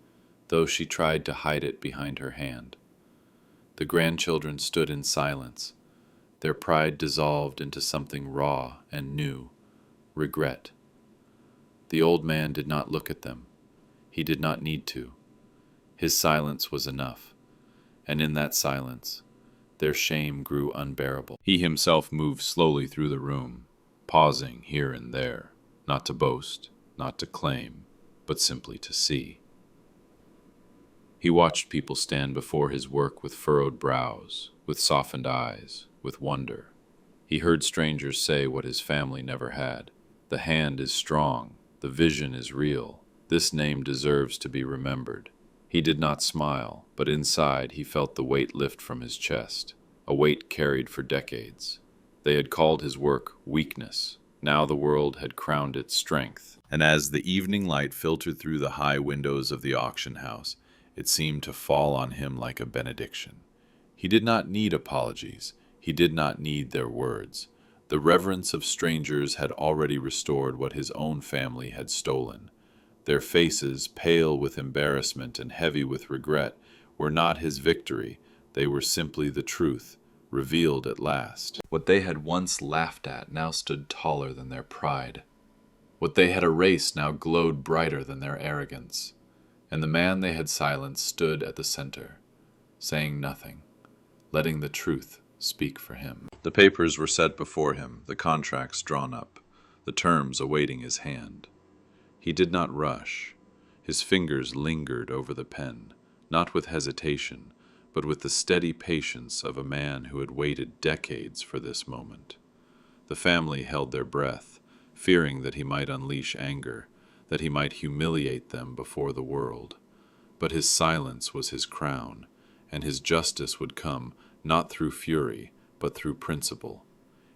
Speaker 1: though she tried to hide it behind her hand. The grandchildren stood in silence, their pride dissolved into something raw and new, regret. The old man did not look at them. He did not need to. His silence was enough, and in that silence, their shame grew unbearable. He himself moved slowly through the room, pausing here and there, not to boast, not to claim, but simply to see. He watched people stand before his work with furrowed brows, with softened eyes, with wonder. He heard strangers say what his family never had. The hand is strong, the vision is real. This name deserves to be remembered. He did not smile, but inside he felt the weight lift from his chest, a weight carried for decades. They had called his work weakness. Now the world had crowned it strength. And as the evening light filtered through the high windows of the auction house, it seemed to fall on him like a benediction. He did not need apologies. He did not need their words. The reverence of strangers had already restored what his own family had stolen. Their faces, pale with embarrassment and heavy with regret, were not his victory. They were simply the truth, revealed at last. What they had once laughed at now stood taller than their pride. What they had erased now glowed brighter than their arrogance. And the man they had silenced stood at the center, saying nothing, letting the truth speak for him. The papers were set before him, the contracts drawn up, the terms awaiting his hand. He did not rush. His fingers lingered over the pen, not with hesitation, but with the steady patience of a man who had waited decades for this moment. The family held their breath, fearing that he might unleash anger, that he might humiliate them before the world. But his silence was his crown, and his justice would come not through fury, but through principle.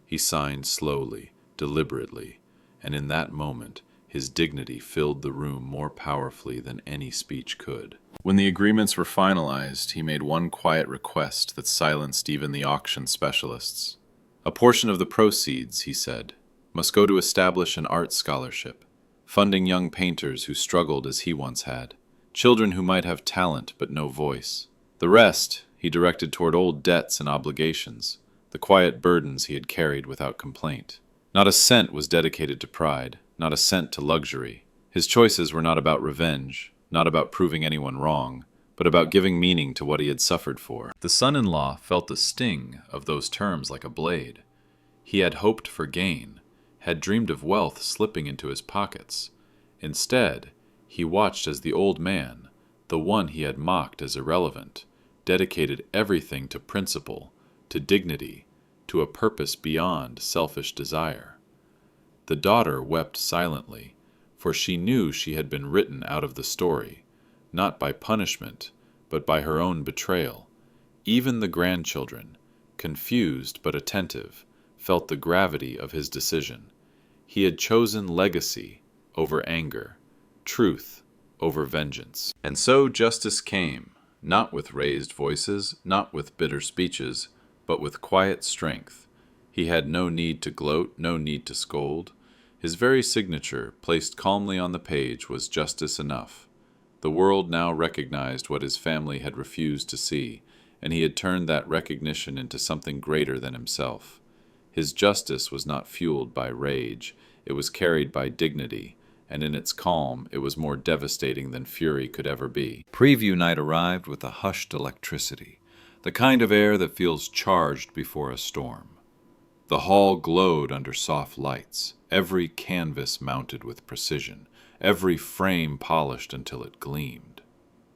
Speaker 1: He signed slowly, deliberately, and in that moment his dignity filled the room more powerfully than any speech could. When the agreements were finalized, he made one quiet request that silenced even the auction specialists. A portion of the proceeds, he said, must go to establish an art scholarship, funding young painters who struggled as he once had, children who might have talent but no voice. The rest he directed toward old debts and obligations, the quiet burdens he had carried without complaint. Not a cent was dedicated to pride, not a cent to luxury. His choices were not about revenge, not about proving anyone wrong, but about giving meaning to what he had suffered for. The son-in-law felt the sting of those terms like a blade. He had hoped for gain, had dreamed of wealth slipping into his pockets. Instead, he watched as the old man, the one he had mocked as irrelevant, dedicated everything to principle, to dignity, to a purpose beyond selfish desire. The daughter wept silently, for she knew she had been written out of the story, not by punishment, but by her own betrayal. Even the grandchildren, confused but attentive, felt the gravity of his decision. He had chosen legacy over anger, truth over vengeance. And so justice came, not with raised voices, not with bitter speeches, but with quiet strength. He had no need to gloat, no need to scold. His very signature, placed calmly on the page, was justice enough. The world now recognized what his family had refused to see, and he had turned that recognition into something greater than himself. His justice was not fueled by rage, it was carried by dignity, and in its calm it was more devastating than fury could ever be. Preview night arrived with a hushed electricity, the kind of air that feels charged before a storm. The hall glowed under soft lights, every canvas mounted with precision, every frame polished until it gleamed.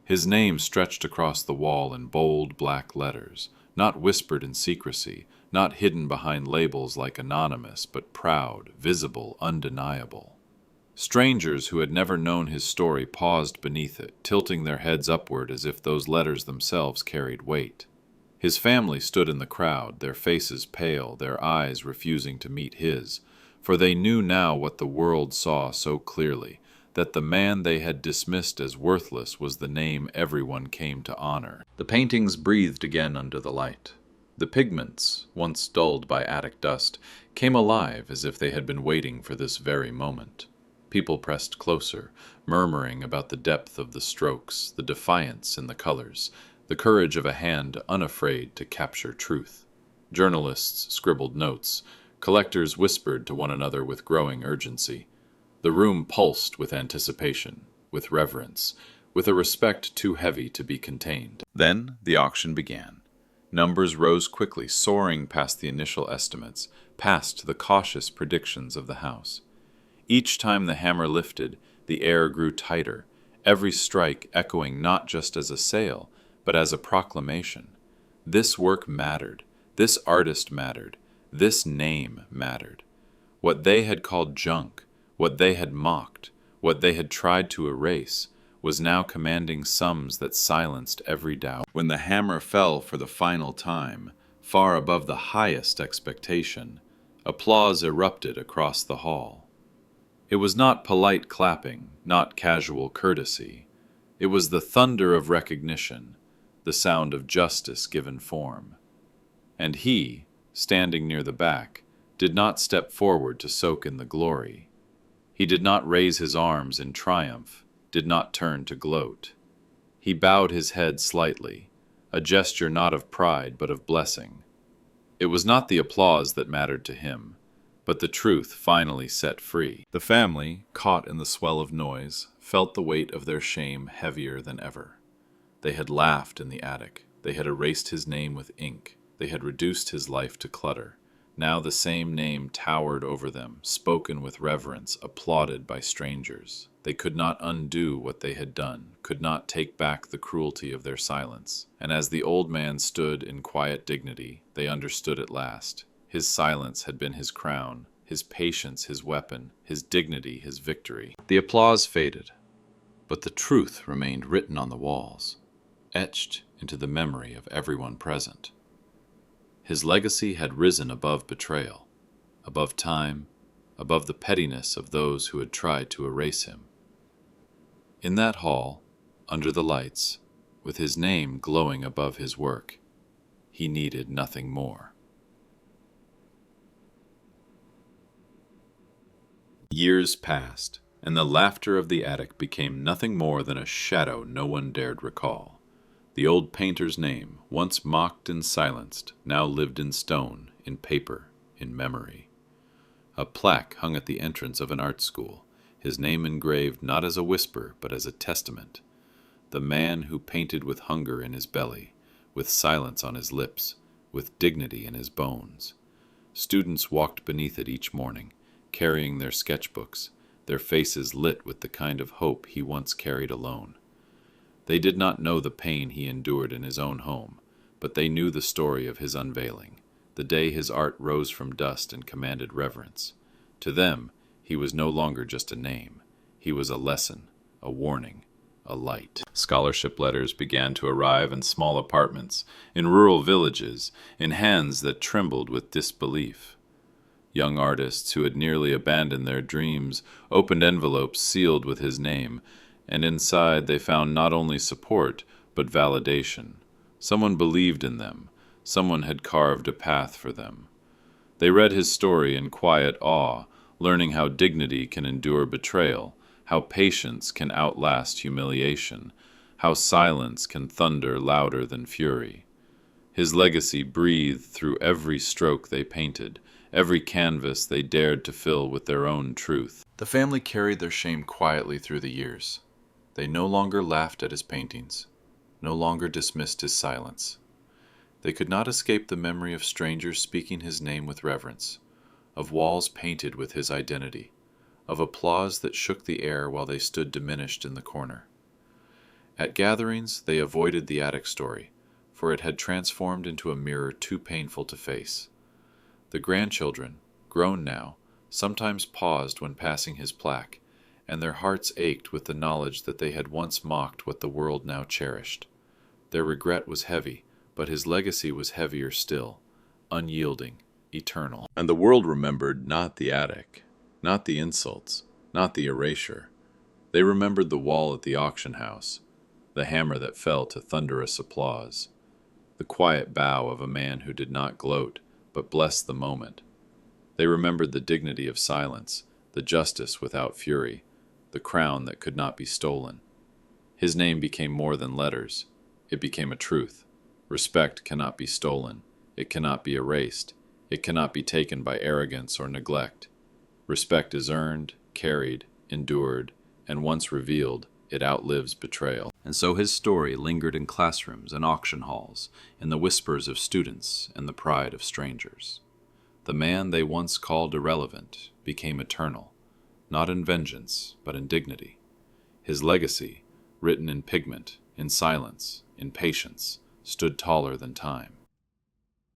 Speaker 1: His name stretched across the wall in bold black letters, not whispered in secrecy, not hidden behind labels like anonymous, but proud, visible, undeniable. Strangers who had never known his story paused beneath it, tilting their heads upward as if those letters themselves carried weight. His family stood in the crowd, their faces pale, their eyes refusing to meet his, for they knew now what the world saw so clearly, that the man they had dismissed as worthless was the name everyone came to honor. The paintings breathed again under the light. The pigments, once dulled by attic dust, came alive as if they had been waiting for this very moment. People pressed closer, murmuring about the depth of the strokes, the defiance in the colors, the courage of a hand unafraid to capture truth. Journalists scribbled notes. Collectors whispered to one another with growing urgency. The room pulsed with anticipation, with reverence, with a respect too heavy to be contained. Then the auction began. Numbers rose quickly, soaring past the initial estimates, past the cautious predictions of the house. Each time the hammer lifted, the air grew tighter, every strike echoing not just as a sale, but as a proclamation. This work mattered. This artist mattered. This name mattered. What they had called junk, what they had mocked, what they had tried to erase, was now commanding sums that silenced every doubt. When the hammer fell for the final time, far above the highest expectation, Applause erupted across the hall. It was not polite clapping, not casual courtesy. It was the thunder of recognition, the sound of justice given form. And he, standing near the back, did not step forward to soak in the glory. He did not raise his arms in triumph, did not turn to gloat. He bowed his head slightly, a gesture not of pride but of blessing. It was not the applause that mattered to him, but the truth finally set free. The family, caught in the swell of noise, felt the weight of their shame heavier than ever. They had laughed in the attic. They had erased his name with ink. They had reduced his life to clutter. Now the same name towered over them, spoken with reverence, applauded by strangers. They could not undo what they had done, could not take back the cruelty of their silence. And as the old man stood in quiet dignity, they understood at last. His silence had been his crown, his patience his weapon, his dignity his victory. The applause faded, but the truth remained written on the walls, etched into the memory of everyone present. His legacy had risen above betrayal, above time, above the pettiness of those who had tried to erase him. In that hall, under the lights, with his name glowing above his work, he needed nothing more. Years passed, and the laughter of the attic became nothing more than a shadow no one dared recall. The old painter's name, once mocked and silenced, now lived in stone, in paper, in memory. A plaque hung at the entrance of an art school, his name engraved not as a whisper but as a testament. The man who painted with hunger in his belly, with silence on his lips, with dignity in his bones. Students walked beneath it each morning, carrying their sketchbooks, their faces lit with the kind of hope he once carried alone. They did not know the pain he endured in his own home, but they knew the story of his unveiling, the day his art rose from dust and commanded reverence. To them, he was no longer just a name. He was a lesson, a warning, a light. Scholarship letters began to arrive in small apartments, in rural villages, in hands that trembled with disbelief. Young artists who had nearly abandoned their dreams opened envelopes sealed with his name, and inside they found not only support, but validation. Someone believed in them. Someone had carved a path for them. They read his story in quiet awe, learning how dignity can endure betrayal, how patience can outlast humiliation, how silence can thunder louder than fury. His legacy breathed through every stroke they painted, every canvas they dared to fill with their own truth. The family carried their shame quietly through the years. They no longer laughed at his paintings, no longer dismissed his silence. They could not escape the memory of strangers speaking his name with reverence, of walls painted with his identity, of applause that shook the air while they stood diminished in the corner. At gatherings, they avoided the attic story, for it had transformed into a mirror too painful to face. The grandchildren, grown now, sometimes paused when passing his plaque, and their hearts ached with the knowledge that they had once mocked what the world now cherished. Their regret was heavy, but his legacy was heavier still, unyielding, eternal. And the world remembered not the attic, not the insults, not the erasure. They remembered the wall at the auction house, the hammer that fell to thunderous applause, the quiet bow of a man who did not gloat, but blessed the moment. They remembered the dignity of silence, the justice without fury, the crown that could not be stolen. His name became more than letters. It became a truth. Respect cannot be stolen. It cannot be erased. It cannot be taken by arrogance or neglect. Respect is earned, carried, endured, and once revealed, it outlives betrayal. And so his story lingered in classrooms and auction halls, in the whispers of students and the pride of strangers. The man they once called irrelevant became eternal, not in vengeance, but in dignity. His legacy, written in pigment, in silence, in patience, stood taller than time.